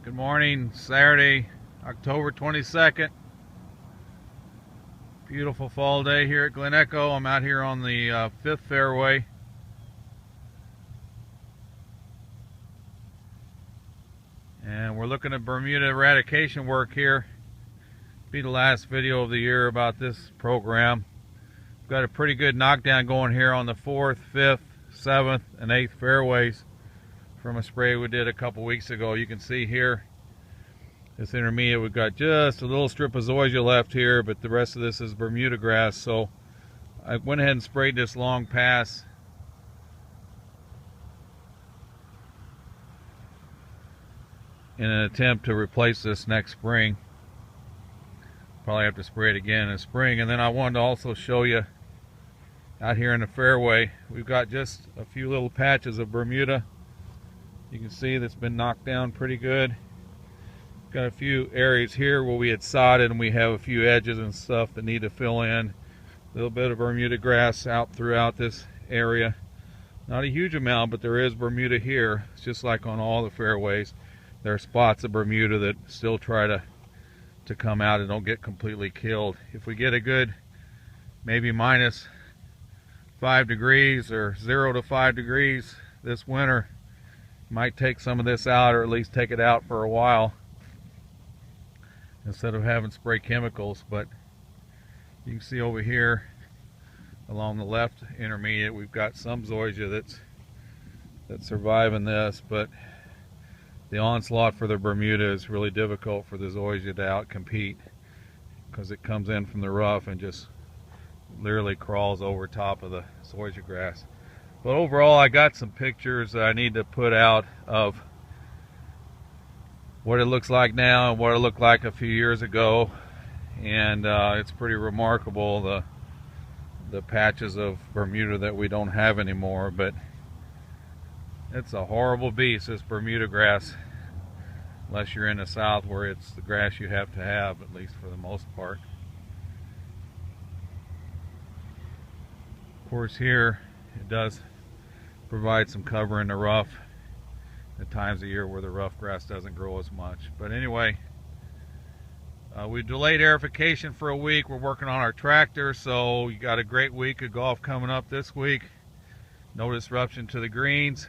Good morning, Saturday, October 22nd. Beautiful fall day here at Glen. I'm out here on the fifth fairway. And we're looking at Bermuda eradication work here. Be the last video of the year about this program. We've got a pretty good knockdown going here on the 4th, 5th, 7th, and 8th fairways from a spray we did a couple weeks ago. You can see here, this intermediate, we've got just a little strip of zoysia left here, but the rest of this is Bermuda grass. So I went ahead and sprayed this long pass in an attempt to replace this next spring. Probably have to spray it again in the spring. And then I wanted to also show you out here in the fairway, we've got just a few little patches of Bermuda. You can see that's been knocked down pretty good. Got a few areas here where we had sodded and we have a few edges and stuff that need to fill in. A little bit of Bermuda grass out throughout this area. Not a huge amount, but there is Bermuda here. It's just like on all the fairways. There are spots of Bermuda that still try to come out and don't get completely killed. If we get a good maybe minus 5 degrees or 0 to 5 degrees this winter, might take some of this out, or at least take it out for a while instead of having spray chemicals. But you can see over here along the left intermediate, we've got some zoysia that's surviving this, but the onslaught for the Bermuda is really difficult for the zoysia to outcompete because it comes in from the rough and just literally crawls over top of the zoysia grass. But overall, I got some pictures that I need to put out of what it looks like now and what it looked like a few years ago, and it's pretty remarkable, the patches of Bermuda that we don't have anymore. But it's a horrible beast, this Bermuda grass, unless you're in the south where it's the grass you have to have, at least for the most part. Of course, here it does provide some cover in the rough at times of year where the rough grass doesn't grow as much. But anyway, we delayed aerification for a week. We're working on our tractor, so you got a great week of golf coming up this week. No disruption to the greens.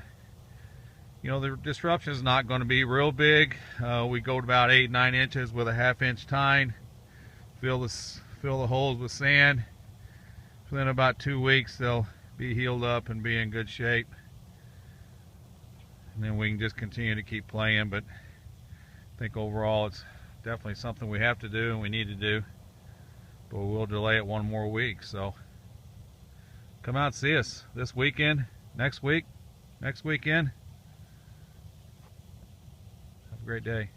You know, the disruption is not going to be real big. We go to about 8-9 inches with a 1/2 inch tine. Fill the holes with sand. Within about 2 weeks, they'll be healed up and be in good shape. And then we can just continue to keep playing. But I think overall it's definitely something we have to do and we need to do. But we'll delay it 1 more week. So come out and see us this weekend, next week, next weekend. Have a great day.